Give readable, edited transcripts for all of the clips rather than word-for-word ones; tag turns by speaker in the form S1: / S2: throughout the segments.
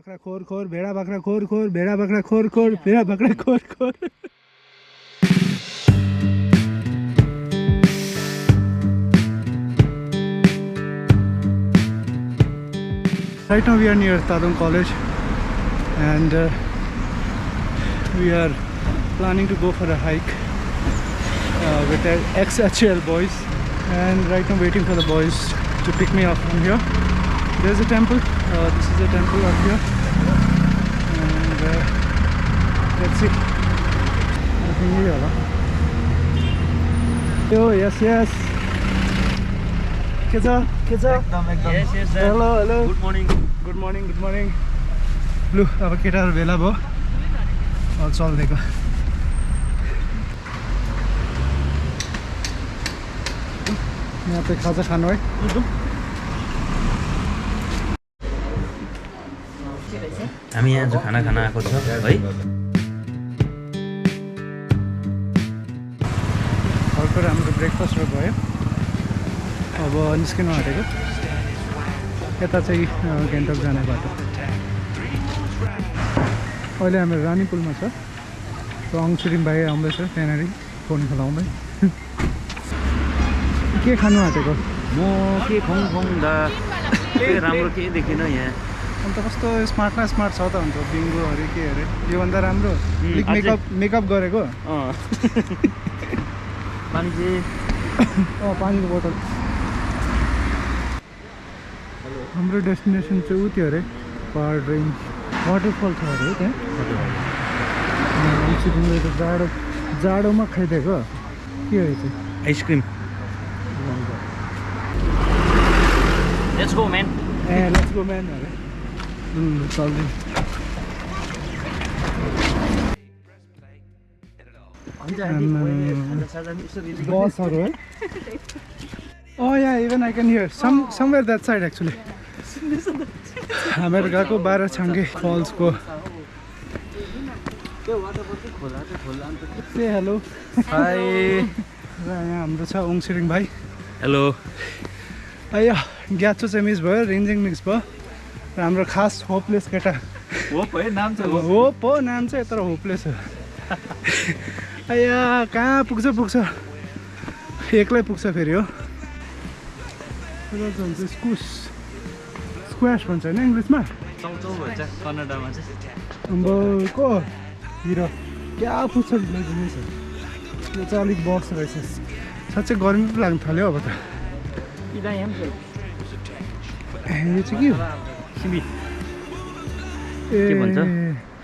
S1: बाख्रा खोर खोर भेडा बाख्रा खोर खोर भेडा बाख्रा खोर खोर भेडा बाख्रा खोर खोर. Right now we are near Tadung College and we are planning to go for a hike with the ex-HL boys, and right now waiting for the boys to pick me up from here. There's a temple, this is a temple up here, and let's see. I think here. Oh yes, yes. Yes, yes, sir. Hello, hello.
S2: Good morning.
S1: Good morning, good morning. Blue, अब केटाहरु भेला भयो. अब चल्दैको. यहाँ pay खाजा खानु है.
S2: हामी यहाँ जो खाना खान आएको छ है.
S1: भर्खर हाम्रो ब्रेकफास्ट भयो. अब निस्किनु आँटेको. यता चाहिँ गान्तोक जाने बाटो. अहिले हाम्रो रानी पुलमा छ. अङछिरिङ भाइ आउँदैछ त्यहाँनिर फोन खेलाउँदै. के खानु आँटेको?
S2: म के खुवाउँदा के राम्रो के देखिन यहाँ.
S1: अन्त कस्तो स्मार्ट न स्मार्ट छ त अन्त बिङ्गो अरे के अरे योभन्दा राम्रो अलिक मेकअप गरेको.
S2: पानी चाहिँ
S1: पानीको बोतल. हाम्रो डेस्टिनेसन चाहिँ उ त्यो अरे पहाड रेन्ज वाटरफल छ अरे त्यहाँ. जाडो जाडोमा खाइदिएको के हो चाहिँ
S2: ice cream. Let's go man.
S1: Let's go man अरे. चल्दै बसहरू है. Yeah, even I can hear somewhere that side actually. हामीहरू गएको 12 छाङ्गे फल्सको. से हेलो.
S2: हाई.
S1: र यहाँ हाम्रो छ ओङछिरिङ भाइ.
S2: हेलो.
S1: आयो ग्याचो चाहिँ मिस भयो, रिन्जिङ मिक्स भयो. र हाम्रो खास होपलेस केटा.
S2: होप है नाम छ.
S1: होप हो नाम चाहिँ तर होपलेस हो. आया कहाँ पुग्छ एक्लै पुग्छ फेरि हो. स्क्वाश भन्छ होइन इङ्ग्लिसमा.
S2: चौचौ भन्छ कन्नडमा चाहिँ.
S1: अम्बो को हिरो क्या पुग्छ जिनिस. यो चाहिँ अलिक बस रहेछ. साँच्चै गर्मी पो लाग्नु थाल्यो अब त. यो चाहिँ के हो?
S2: के भन्छ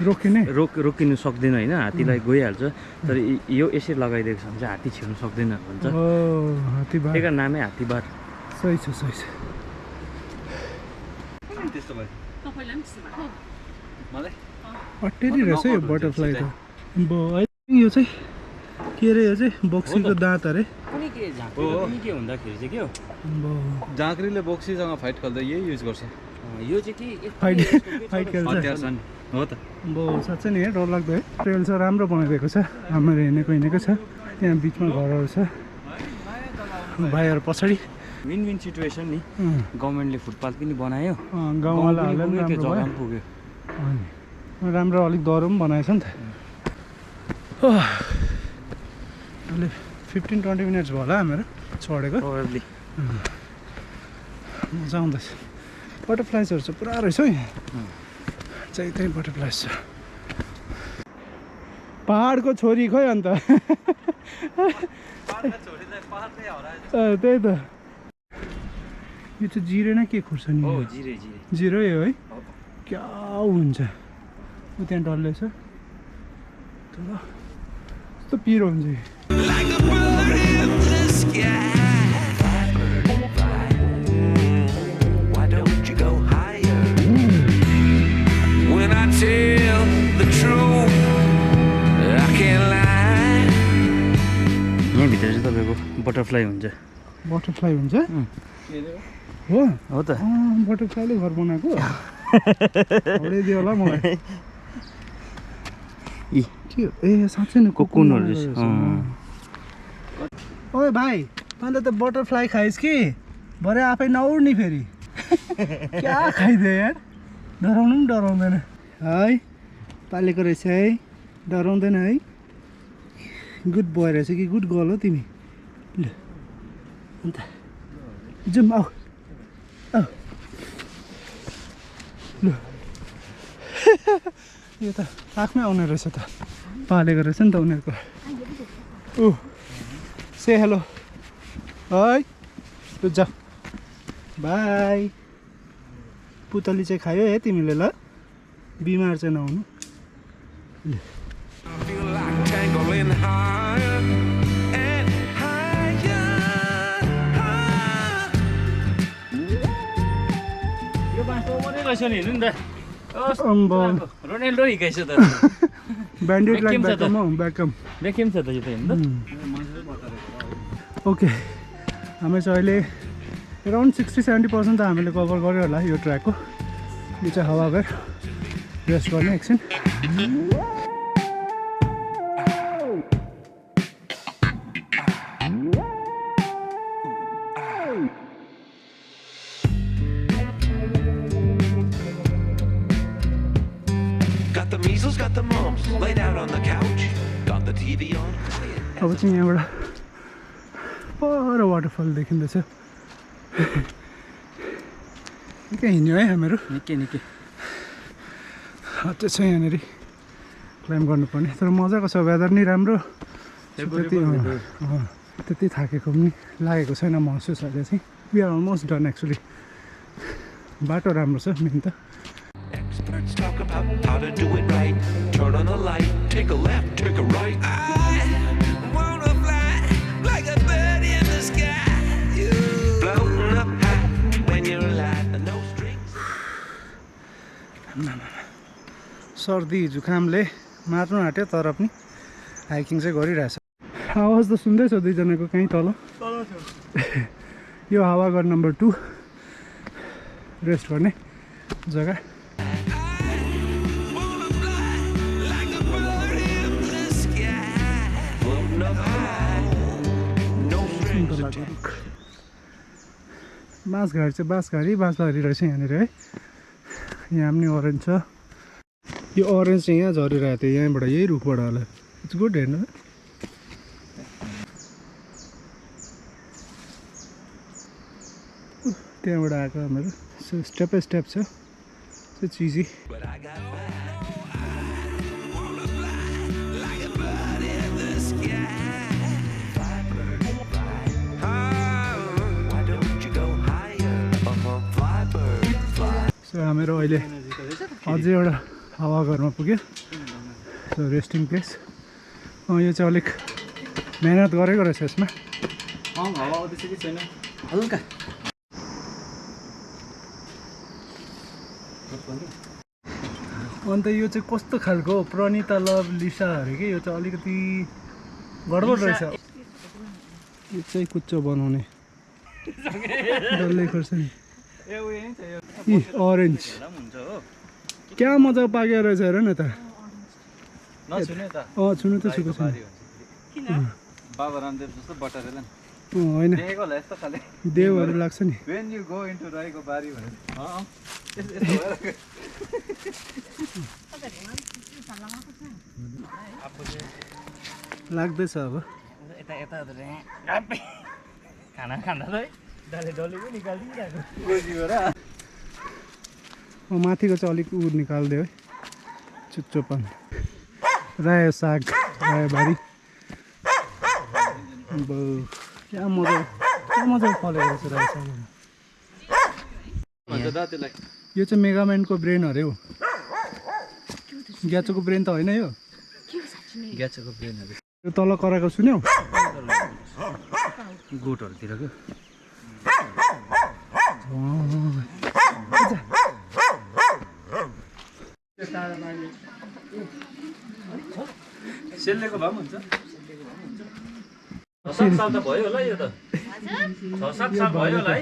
S1: रोकिने
S2: रोकिनु सक्दैन होइन. हात्तीलाई गइहाल्छ तर यो यसरी लगाइदिएको छ भने चाहिँ हात्ती छिर्नु सक्दैन भन्छ.
S1: हात्तीबार.
S2: त्यही नामै हात्तीबार.
S1: सही छ सही छ.
S2: त्यस्तो भयो मलाई
S1: अटेरी रहेछ यो बटरफ्लाई त. यो चाहिँ के अरे यो चाहिँ बक्सीको दाँत अरे.
S2: कुनै के झाँक्री कुनै के हुँदाखेरि चाहिँ के हो
S3: झाँक्रीले बोक्सीसँग फाइट खेल्दा यही युज गर्छ.
S2: यो चाहिँ के
S1: फाइट खेल्छ
S2: हो त.
S1: बो साँच्चै नि डर लाग्दो है. ट्रेल चाहिँ राम्रो बनाइदिएको छ. हाम्रो हिँडेको छ. त्यहाँ बिचमा घरहरू छ. भाइहरू पछाडि
S2: विन विन सिचुएसन नि. गभर्मेन्टले फुटपाथ पनि बनायो.
S1: गाउँवालाहरूले
S2: जग्गा पुग्यो.
S1: राम्रो अलिक दह्रो पनि बनाएछ नि त. अहिले 15-20 मिनट्स भयो होला हाम्रो चढेको.
S2: प्रोबेबली
S1: मजा आउँदैछ. बटरफ्लाइजहरू चाहिँ पुरा रहेछ है. चाहिँ त्यही बटरफ्लाइज छ. पहाडको छोरी खोइ अन्त. त्यही त. यो चाहिँ जिरे न के खुर्सानी हो? जिरो हो है. क्या हुन्छ ऊ त्यहाँ डल्लै छ. कस्तो पिरो हुन्छ.
S2: यहाँभित्र चाहिँ तपाईँको बटरफ्लाई हुन्छ.
S1: बटरफ्लाई हुन्छ हो
S2: त.
S1: बटरफ्लाईले घर बनाएको दियो होला मलाई. के हो? ए साँच्चै नि
S2: कोकुनहरू रहेछ.
S1: ओए भाइ तैँले त बटरफ्लाई खाइस् कि भरे आफै नउड्ने फेरि. क्या खाइदियो यार. डराउनु पनि डराउँदैन है पालेको रहेछ है डराउँदैन है गुड बोय रहेछ कि गुड गर्ल हो तिमी ल अन्त जाउँ आऊ आऊ ल यो त आफ्नै आउने रहेछ त पालेको रहेछ नि त उनीहरूको ऊ से हेलो है ल जा बाई पुतली चाहिँ खायो है तिमीले ल बिमार चाहिँ नहुनु ल
S2: यो बाँसको मात्रै रहेछ नि हेर्नु नि त रोनाल्डो हिँडाइछ त
S1: ब्यान्डेड लाइक
S2: Beckham छ त।
S1: ब्याकम हो ब्याकम
S2: बेकेम छ त यो त हेर्नु त
S1: ओके हामी चाहिँ अहिले अराउन्ड 60-70% त हामीले कभर गऱ्यो होला यो ट्र्याकको यो चाहिँ हावा गएर रेस्ट गर्ने एकछिन
S4: Got the measles, got the mumps, laid out on the couch. Got the TV on.
S1: अब चाहिँ यहाँबाट पर वाटरफल देखिँदैछ निकै हिँड्यो है हामीहरू
S2: निकै निकै
S1: त्यो छ यहाँनिर क्लाइम्ब गर्नुपर्ने तर मजाको छ वेदर नि राम्रो त्यति थाकेको पनि लागेको छैन महसुस अहिले चाहिँ we are almost done actually बाटो राम्रो छ मेन त
S4: Experts talk about how to do it right. Turn on the light, take a left, take a right. I wanna fly like a bird in the sky. You floating up high when you're alive, no strings.
S1: सर्दी जुखामले मार्नु आँट्यो तर पनि hiking चाहिँ गरिरहेछ आवाज त सुन्दैछ दुईजनाको कहीँ तल यो हावागढ नम्बर 2 रेस्ट गर्ने जग्गा
S4: Wanna fly like a bird in the sky. Floating up high, no strings attached.
S1: बाँसघारी चाहिँ बाँसघारी रहेछ यहाँनिर है यहाँ पनि अरेन्ज छ यो अरेन्ज चाहिँ यहाँ झरिरहेको थियो यहाँबाट यही रुखबाट होला इट्स गुड हेर्नु त्यहाँबाट आएको हामीहरू स्टेप बाई स्टेप छ it's easy
S4: But I got back. I wanna fly like a bird in the sky. Fly, bird, fly. Why don't you go higher? Fly, bird, fly.
S1: So हामीहरू अहिले अझै एउटा हावाघरमा पुग्यो सो रेस्टिङ प्लेस यो चाहिँ अलिक मेहनत गरेको रहेछ यसमा
S2: हावा आउँदैछ कि छैन हल्का
S1: अन्त यो चाहिँ कस्तो खालको प्रणिता लभ लिसा अरे कि यो चाहिँ अलिकति गडबड रहेछ यो चाहिँ कुच्चो बनाउने डल्लै खोर्सानी इ अरेन्ज
S2: हुन्छ हो
S1: क्या मजा पाकेको रहेछ हेर न त
S3: नछुने त
S1: छुनु त छुको छैन
S3: बाबा रामदेव जस्तो बटारेला नि
S1: होइन
S3: देखेको होला यस्तो खाले
S1: देवहरू लाग्छ नि
S3: वेन यु गो इन्टु राईको बारी भने
S1: लाग्दैछ अब
S2: यता यता खाना खाँदा त दाले डल्ले पनि निकालिदिइरहेको
S1: माथिको चाहिँ अलिक उ निकालिदियो है चुच्चोपन रायो साग रायो बारी अब क्या मजा फलेको रहेछ रायो साग
S3: भन्छ दा त्यसलाई
S1: यो चाहिँ मेगाम्यानको ब्रेन अरे हो ग्याचोको ब्रेन त होइन यो
S2: ग्याचको ब्रेनहरू
S1: यो तल कराएको सुन्यौ
S2: गोठहरूतिर क्या सेल्लेको भए पनि हुन्छ 6-7 साल त भयो होला यो त 6-7 साल भयो होला है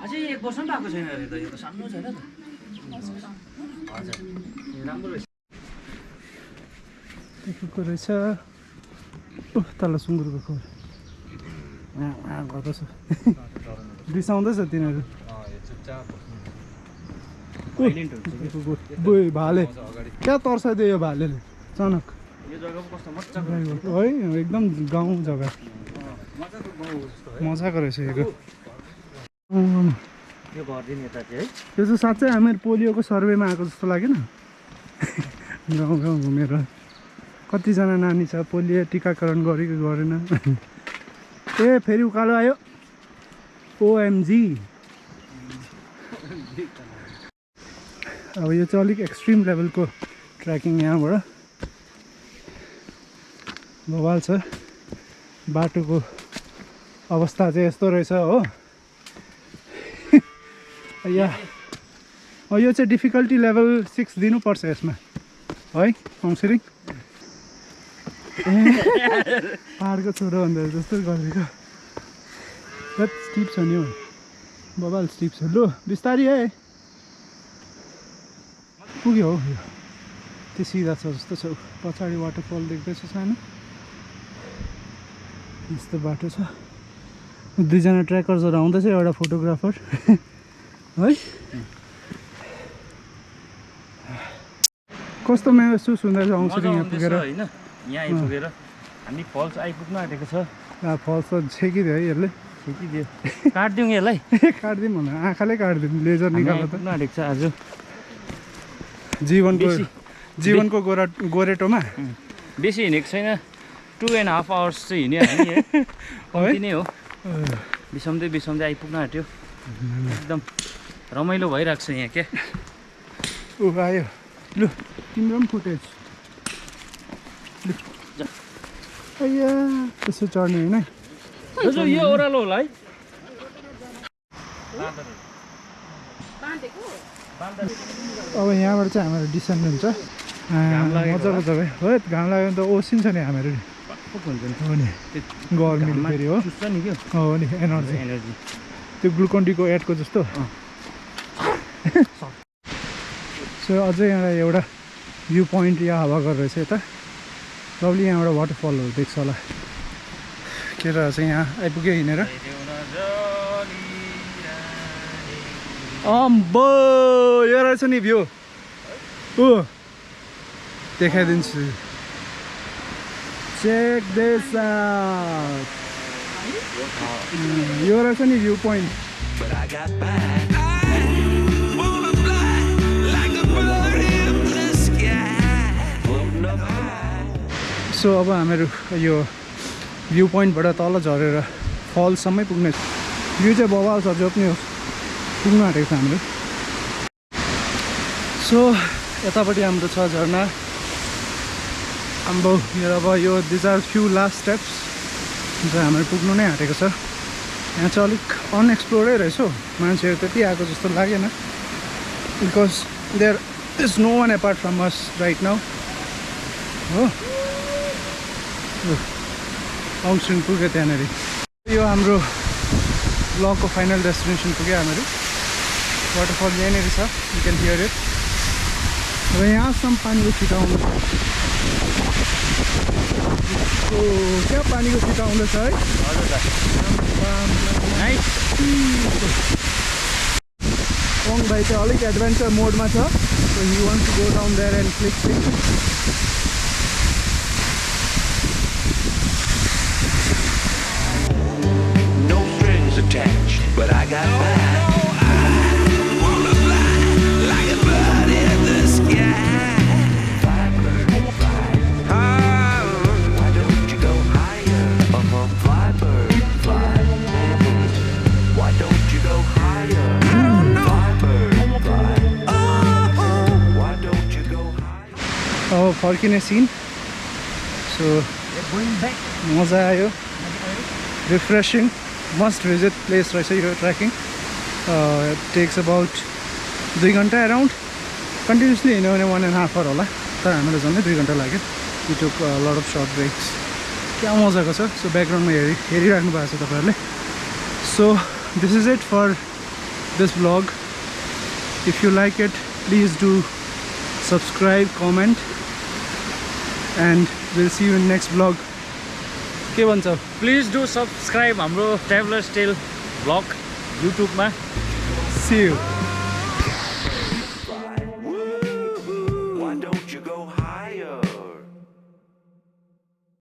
S2: अझै 1 वर्ष पनि भएको छैन अरे त यो त सानो छैन त हजुर राम्रो रहेछ
S1: देखेको रहेछ तल सुँगुरको खोर गर्दछ रिसाउँदैछ तिनीहरू
S3: यो चुपचाप
S1: भाले क्या तर्साइदियो यो भालेले अचानक
S2: यो जग्गा पो कस्तो मजाको
S1: है एकदम गाउँ जग्गा
S2: मजाको गाउँ हो जस्तो है
S1: मजाको रहेछ यो
S2: यो घरदेखि यता चाहिँ है
S1: त्यो चाहिँ साँच्चै हामीहरू पोलियोको सर्वेमा आएको जस्तो लागेन गाउँ गाउँ घुमेर कतिजना नानी छ पोलियो टिकाकरण गरेको गरेन ए फेरि उकालो आयो ओएमजी अब यो चाहिँ अलिक एक्सट्रिम लेभलको ट्रेकिङ यहाँबाट बवाल छ बाटोको अवस्था चाहिँ यस्तो रहेछ हो या यो चाहिँ डिफिकल्टी लेभल 6 दिनुपर्छ यसमा है काउन्सिलिङ पाहाडको छोरो भन्दा जस्तो गरेको स्टिप छ नि हौ बबाल स्टिप छ लु बिस्तारी है पुग्यो हौ यो त्यो सिधा छ जस्तो छ पछाडि वाटरफल देख्दैछ सानो यस्तो बाटो छ दुईजना ट्रेकर्सहरू आउँदैछ एउटा फोटोग्राफर है कस्तो महसुस हुँदैछ आउँछ यहाँ पुगेर
S2: होइन यहाँ आइपुगेर हामी फल्स आइपुग्न आँटेको छ
S1: फल्स त छेकिदियो है यसले
S2: छेकिदियो काटिदिउँ यसलाई
S1: काटिदिउँ भने आँखाले काटिदिउँ लेजर निकाल्दा त
S2: आइपुग्न आँटेको छ आज
S1: जीवनको गोरेटोमा
S2: बेसी हिँडेको छैन 2.5 आवर्स चाहिँ हिँड्यो हामी है कम्ती नै हो बिसाउँदै बिसाउँदै आइपुग्न आँट्यो एकदम रमाइलो भइरहेको छ यहाँ क्या
S1: ऊ आयो लु तिम्रो पनि फुटेज अಯ್या त्यसो चढ्ने होइन
S2: दाजु यो ओह्रालो होला है
S1: अब यहाँबाट चाहिँ हामीहरू डिसेन्ड हुन्छ मजाको जग्गा हो घाम लाग्यो भने त ओसिन्छ नि हामीहरू हो नि गर्मी फेरि हो
S2: नि क्या
S1: हो नि एनर्जी
S2: एनर्जी
S1: त्यो ग्लुकोन डीको एडको जस्तो सो अझै एउटा भ्यू पोइन्ट यहाँ हावा गरेर रहेछ यता लभली यहाँबाट वाटरफलहरू देख्छ होला केटाहरू चाहिँ यहाँ आइपुग्यो हिँडेर अम्बो यो रहेछ नि भ्यू ऊ देखाइदिन्छु चेक दिस आउट यो रहेछ नि view point
S4: But I got mine. I wanna fly like a bird in the sky, floating up high.
S1: So अब हामीहरू यो भ्यू पोइन्टबाट तल झरेर फलसम्मै पुग्ने भ्यू चाहिँ बवाल छ जो पनि हो पुग्नु आँटेको छ हाम्रो सो यतापट्टि हाम्रो छ झरना हाम्रो अब यो these are few last steps जो हामीहरू पुग्नु नै आँटेको छ यहाँ चाहिँ अलिक अनएक्सप्लोरै रहेछ हौ मान्छेहरू त्यति आएको जस्तो लागेन because there is no one apart from us right now हो आउँछौँ पुग्यो त्यहाँनिर यो हाम्रो ब्लगको फाइनल डेस्टिनेसन पुग्यो हामीहरू वाटरफल यहाँनिर छ यु क्यान हियर इट अब यहाँसम्म पानीको छिटो आउँदैछ क्या पानीको छिटो आउँदैछ है ओङ भाइ चाहिँ अलिक एडभेन्चर मोडमा छ so you want to go down there and click
S4: No strings attached, but I got mine. I wanna fly like a bird in the sky. Fly, bird, fly. Why don't you go higher? Fly, bird, fly. Why don't you go higher? Fly, bird, fly. Why don't you go higher?
S1: अब फर्किने scene so मजा आयो refreshing must visit place रहेछ यो trekking takes about 2 घन्टा around continuously हिँड्यो भने 1.5 our होला तर हामीलाई झन्डै 2 घन्टा लाग्यो you took lot of short breaks क्या मजाको छ सो ब्याकग्राउन्डमा हेरिराख्नु भएको छ तपाईँहरूले so this is it for this vlog if you like it please do subscribe comment and will see you in next vlog के भन्छौ
S2: प्लिज डु सब्सक्राइब हाम्रो ट्राभलर्स टेल ब्लग युट्युबमा
S1: See you.